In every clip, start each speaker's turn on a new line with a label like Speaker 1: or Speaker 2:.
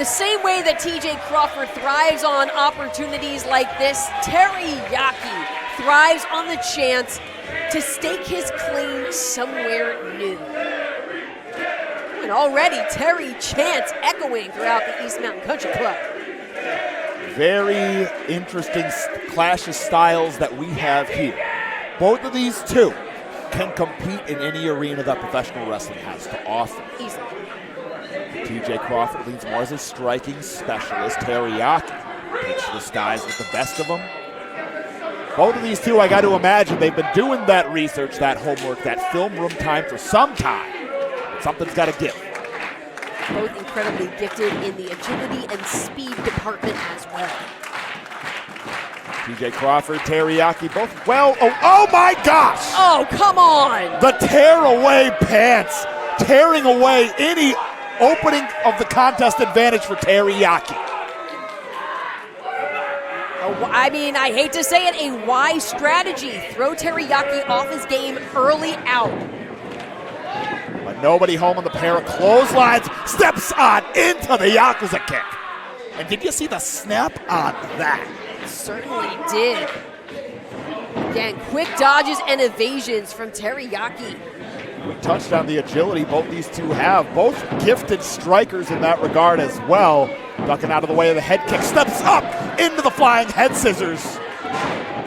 Speaker 1: the same way that TJ Crawford thrives on opportunities like this, Terry Yaki thrives on the chance to stake his claim somewhere new. And already Terry chants echoing throughout the East Mountain Country Club.
Speaker 2: Very interesting clash of styles that we have here. Both of these two can compete in any arena that professional wrestling has to offer.
Speaker 1: Easily.
Speaker 2: TJ Crawford leans more as a striking specialist. Terry Yaki takes the skies with the best of them. Both of these two, I got to imagine, they've been doing that research, that homework, that film room time for some time. Something's got to give.
Speaker 1: Both incredibly gifted in the agility and speed department as well.
Speaker 2: TJ Crawford, Terry Yaki, both well. Oh my gosh!
Speaker 1: Oh, come on!
Speaker 2: The tear away pants, tearing away any opening of the contest advantage for Terry Yaki.
Speaker 1: I mean, I hate to say it, a wise strategy. Throw Terry Yaki off his game early out.
Speaker 2: But nobody home on the pair of clotheslines, steps on into the Yakuza kick. And did you see the snap on that?
Speaker 1: Certainly did. Again, quick dodges and evasions from Terry Yaki.
Speaker 2: We touched on the agility both these two have. Both gifted strikers in that regard as well. Ducking out of the way of the head kick, steps up into the flying head scissors.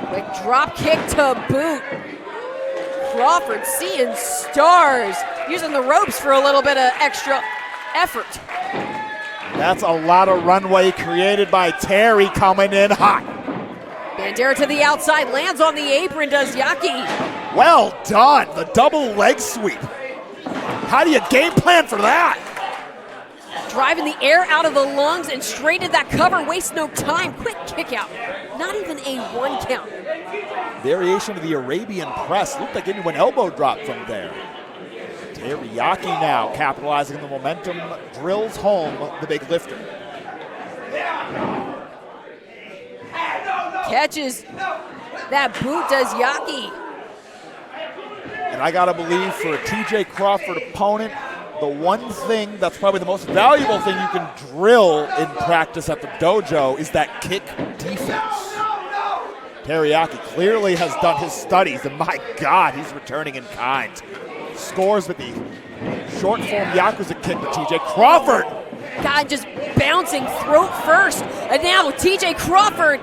Speaker 1: Quick drop kick to boot. Crawford seeing stars, using the ropes for a little bit of extra effort.
Speaker 2: That's a lot of runway created by Terry coming in hot.
Speaker 1: Bandera to the outside, lands on the apron, does Yaki.
Speaker 2: Well done, the double leg sweep. How do you game plan for that?
Speaker 1: Driving the air out of the lungs and straight into that cover, waste no time. Quick kick out, not even a 1 count.
Speaker 2: Variation of the Arabian press, looked like into an elbow drop from there. Terry Yaki now capitalizing on the momentum, drills home the big lifter.
Speaker 1: Catches that boot, does Yaki.
Speaker 2: And I gotta believe for a TJ Crawford opponent, the one thing that's probably the most valuable thing you can drill in practice at the dojo is that kick defense. Terry Yaki clearly has done his studies, and my God, he's returning in kind. Scores with the short form Yakuza kick to TJ Crawford.
Speaker 1: God, just bouncing throat first. And now TJ Crawford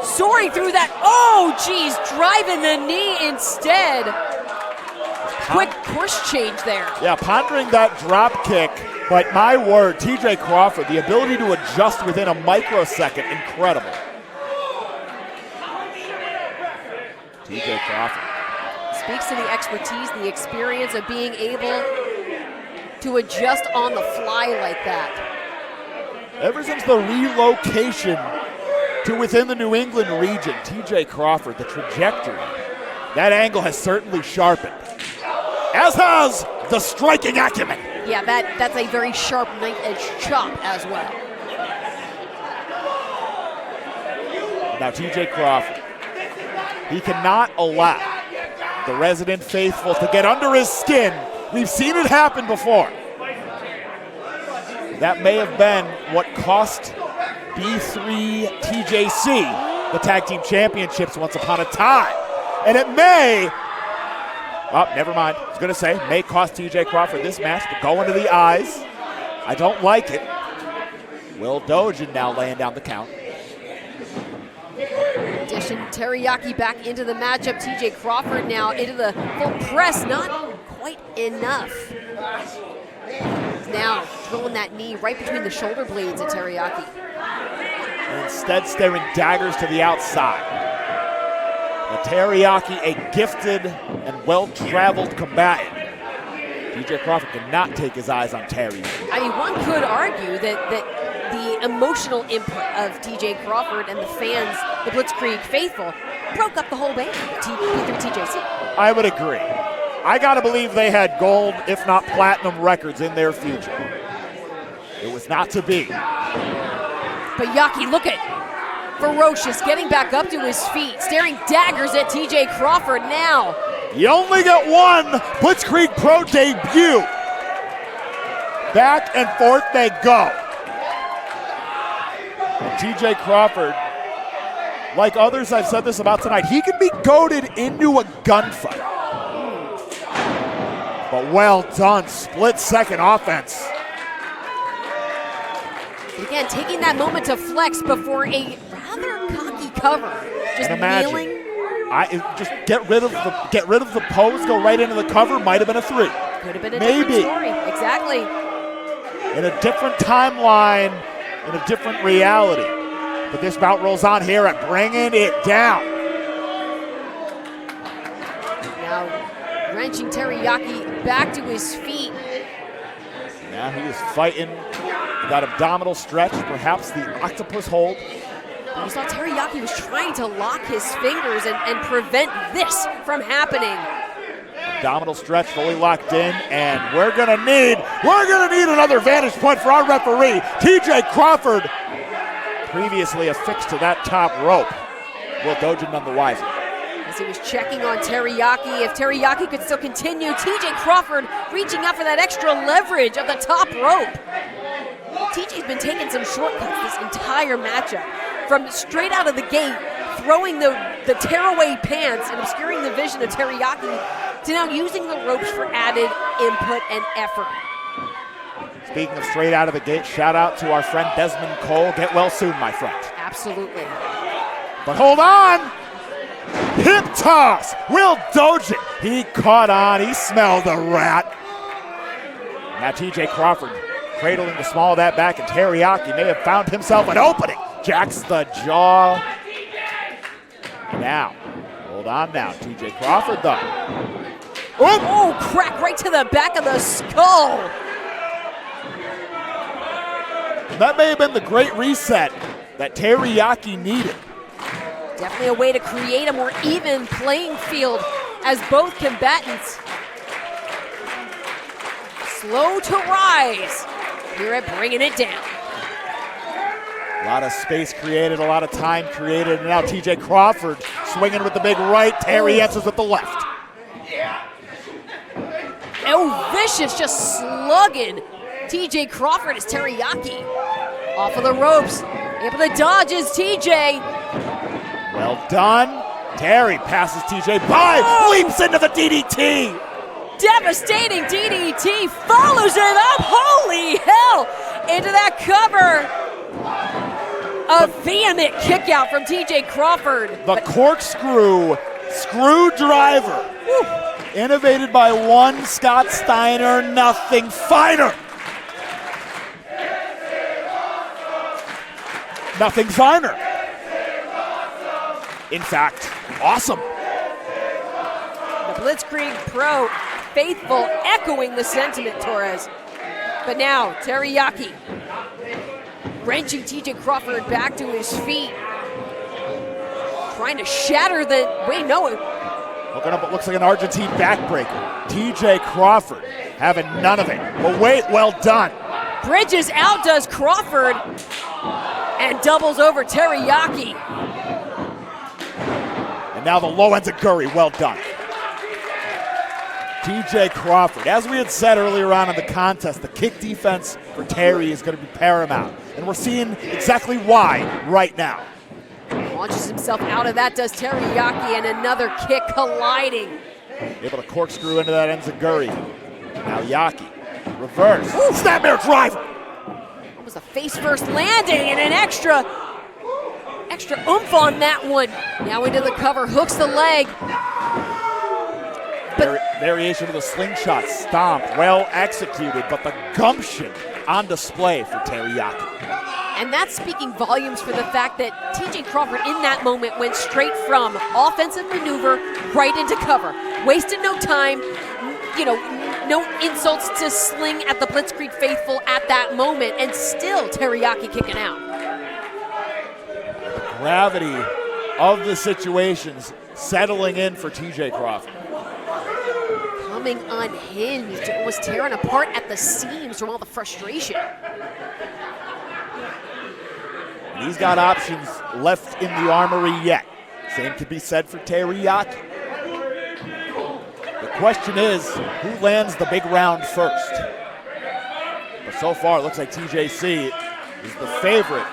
Speaker 1: soaring through that. Oh, geez, driving the knee instead. Quick course change there.
Speaker 2: Yeah, pondering that drop kick, but my word, TJ Crawford, the ability to adjust within a microsecond, incredible. TJ Crawford.
Speaker 1: Speaks to the expertise, the experience of being able to adjust on the fly like that.
Speaker 2: Ever since the relocation to within the New England region, TJ Crawford, the trajectory, that angle has certainly sharpened. As has the striking acumen.
Speaker 1: Yeah, that's a very sharp knife-edge chop as well.
Speaker 2: Now TJ Crawford, he cannot allow the resident faithful to get under his skin. We've seen it happen before. That may have been what cost B3 TJC the tag team championships once upon a time. And it may, oh, never mind. I was going to say, may cost TJ Crawford this match, but go into the eyes. I don't like it. Will Dojin now laying down the count.
Speaker 1: Addition, Terry Yaki back into the matchup. TJ Crawford now into the full press, not quite enough. He's now drilling that knee right between the shoulder blades at Terry Yaki.
Speaker 2: Instead staring daggers to the outside. Terry Yaki, a gifted and well-traveled combatant. TJ Crawford cannot take his eyes on Terry.
Speaker 1: I mean, one could argue that the emotional input of TJ Crawford and the fans, the Blitzkrieg faithful, broke up the whole band, B3 TJC.
Speaker 2: I would agree. I gotta believe they had gold, if not platinum records in their future. It was not to be.
Speaker 1: But Yaki, look at ferocious, getting back up to his feet, staring daggers at TJ Crawford now.
Speaker 2: You only get one Blitzkrieg Pro debut. Back and forth they go. And TJ Crawford, like others I've said this about tonight, he can be goaded into a gunfight. But well done, split-second offense.
Speaker 1: Again, taking that moment to flex before a rather cocky cover. Just kneeling.
Speaker 2: Just get rid of the pose, go right into the cover. Might have been a 3.
Speaker 1: Could have been a different story. Exactly.
Speaker 2: In a different timeline, in a different reality. But this bout rolls on here at Bringin It Down.
Speaker 1: Now wrenching Terry Yaki back to his feet.
Speaker 2: Now he is fighting that abdominal stretch, perhaps the octopus hold.
Speaker 1: You saw Terry Yaki was trying to lock his fingers and prevent this from happening.
Speaker 2: Abdominal stretch fully locked in, and we're gonna need another vantage point for our referee, TJ Crawford. Previously affixed to that top rope. Will Dojin none the wiser.
Speaker 1: As he was checking on Terry Yaki, if Terry Yaki could still continue, TJ Crawford reaching out for that extra leverage of the top rope. TJ's been taking some shortcuts this entire matchup. From straight out of the gate, throwing the tearaway pants and obscuring the vision of Terry Yaki, to now using the ropes for added input and effort.
Speaker 2: Speaking of straight out of the gate, shout out to our friend Desmond Cole. Get well soon, my friend.
Speaker 1: Absolutely.
Speaker 2: But hold on! Hip toss! Will Dojin, he caught on, he smelled the rat. Now TJ Crawford cradling the small of that back, and Terry Yaki may have found himself an opening. Jacks the jaw. Now, hold on now, TJ Crawford though.
Speaker 1: Oh, crack right to the back of the skull.
Speaker 2: That may have been the great reset that Terry Yaki needed.
Speaker 1: Definitely a way to create a more even playing field as both combatants slow to rise here at Bringin It Down.
Speaker 2: A lot of space created, a lot of time created, and now TJ Crawford swinging with the big right. Terry answers with the left.
Speaker 1: Oh, vicious, just slugging TJ Crawford as Terry Yaki off of the ropes. Able to dodge is TJ.
Speaker 2: Well done. Terry passes TJ by, leaps into the DDT.
Speaker 1: Devastating DDT, follows it up. Holy hell! Into that cover. A vehement kick out from TJ Crawford.
Speaker 2: The corkscrew screwdriver. Innovated by one Scott Steiner, nothing finer. Nothing finer. In fact, awesome.
Speaker 1: The Blitzkrieg Pro faithful echoing the sentiment, Torres. But now, Terry Yaki wrenching TJ Crawford back to his feet. Trying to shatter the, wait, no.
Speaker 2: Looking up, it looks like an Argentine backbreaker. TJ Crawford having none of it. But wait, well done.
Speaker 1: Bridges outdoes Crawford and doubles over Terry Yaki.
Speaker 2: And now the low enziguri, well done. TJ Crawford, as we had said earlier on in the contest, the kick defense for Terry is going to be paramount. And we're seeing exactly why right now.
Speaker 1: Launches himself out of that, does Terry Yaki, and another kick colliding.
Speaker 2: Able to corkscrew into that enziguri. Now Yaki, reverse, snapmare driver.
Speaker 1: It was a face-first landing and an extra oomph on that one. Now into the cover, hooks the leg.
Speaker 2: Variation of the slingshot stomp, well executed, but the gumption on display for Terry Yaki.
Speaker 1: And that's speaking volumes for the fact that TJ Crawford in that moment went straight from offensive maneuver right into cover. Wasted no time, no insults to sling at the Blitzkrieg faithful at that moment, and still Terry Yaki kicking out.
Speaker 2: The gravity of the situations settling in for TJ Crawford.
Speaker 1: Coming unhinged, was tearing apart at the seams from all the frustration.
Speaker 2: He's got options left in the armory yet. Same could be said for Terry Yaki. The question is, who lands the big round first? But so far, it looks like TJC is the favorite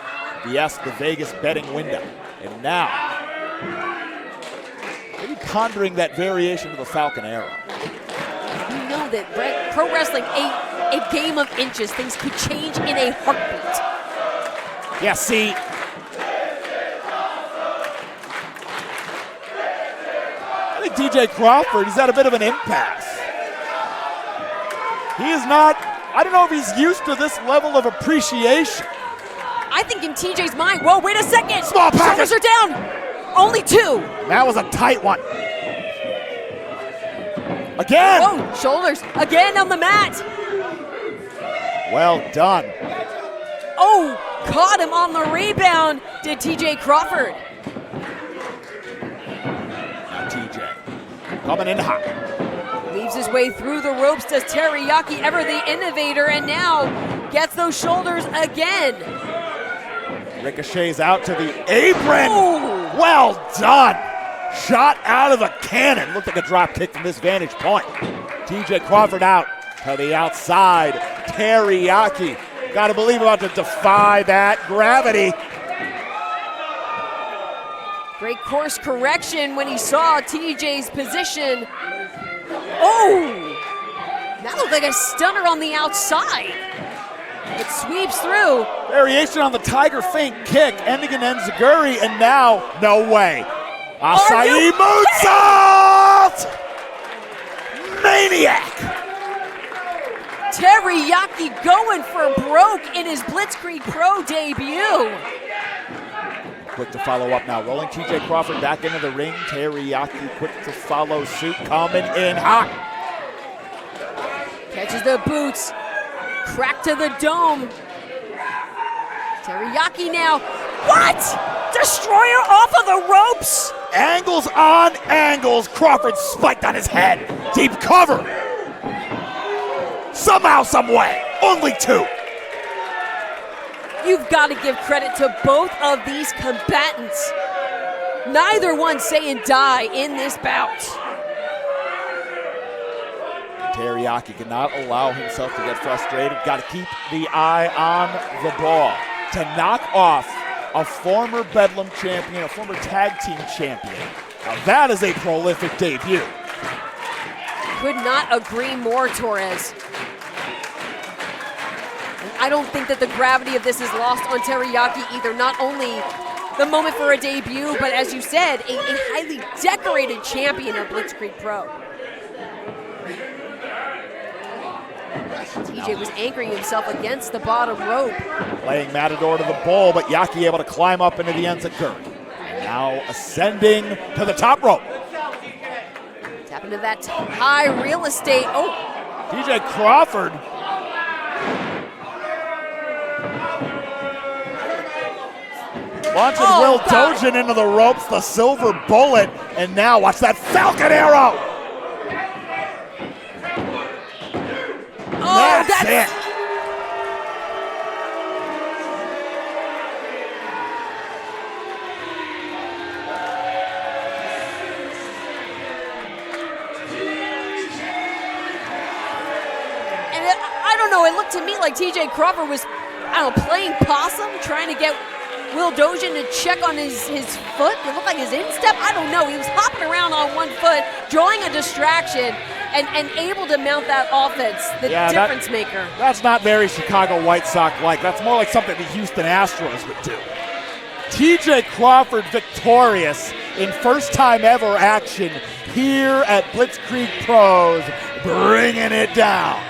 Speaker 2: Yes, the Vegas betting window. And now, maybe pondering that variation of the Falcon Arrow.
Speaker 1: You know that pro wrestling, a game of inches. Things could change in a heartbeat.
Speaker 2: Yeah, see, I think TJ Crawford, he's at a bit of an impasse. He is not, I don't know if he's used to this level of appreciation.
Speaker 1: I think in TJ's mind, whoa, wait a second.
Speaker 2: Small package.
Speaker 1: Shoulders are down. Only 2.
Speaker 2: That was a tight one. Again.
Speaker 1: Whoa, shoulders again on the mat.
Speaker 2: Well done.
Speaker 1: Oh, caught him on the rebound, did TJ Crawford.
Speaker 2: Now TJ coming in hot.
Speaker 1: Leaves his way through the ropes, does Terry Yaki, ever the innovator, and now gets those shoulders again.
Speaker 2: Ricochets out to the apron.
Speaker 1: Ooh.
Speaker 2: Well done. Shot out of the cannon. Looked like a drop kick from this vantage point. TJ Crawford out to the outside. Terry Yaki, gotta believe, about to defy that gravity.
Speaker 1: Great course correction when he saw TJ's position. Oh! That looked like a stunner on the outside. It sweeps through.
Speaker 2: Variation on the Tiger Feint kick, ending in enziguri, and now, no way. Acai moonsault! Maniac!
Speaker 1: Terry Yaki going for broke in his Blitzkrieg Pro debut.
Speaker 2: Quick to follow up now. Rolling TJ Crawford back into the ring. Terry Yaki quick to follow suit, coming in hot.
Speaker 1: Catches the boots. Crack to the dome. Terry Yaki now. What? Destroyer off of the ropes?
Speaker 2: Angles on angles. Crawford spiked on his head. Deep cover. Somehow, some way. Only 2.
Speaker 1: You've got to give credit to both of these combatants. Neither one saying die in this bout.
Speaker 2: Terry Yaki cannot allow himself to get frustrated. Got to keep the eye on the ball. To knock off a former Bedlam champion, a former tag team champion. Now that is a prolific debut.
Speaker 1: Could not agree more, Torres. And I don't think that the gravity of this is lost on Terry Yaki either. Not only the moment for a debut, but as you said, a highly decorated champion of Blitzkrieg Pro. TJ was anchoring himself against the bottom rope.
Speaker 2: Playing Matador to the bull, but Yaki able to climb up into the enziguri. And now ascending to the top rope.
Speaker 1: Tap into that high real estate. Oh,
Speaker 2: TJ Crawford. Launching Will Dojan into the ropes, the silver bullet, and now watch that Falcon Arrow.
Speaker 1: oh,
Speaker 2: That's it.
Speaker 1: And I don't know, it looked to me like TJ Crawford was, I don't know, playing possum, trying to get Will Dojan to check on his foot. It looked like his instep. I don't know. He was hopping around on one foot, drawing a distraction, and able to mount that offense, the difference maker.
Speaker 2: That's not very Chicago White Sox-like. That's more like something the Houston Astros would do. TJ Crawford victorious in first time ever action here at Blitzkrieg Pros, bringing it down.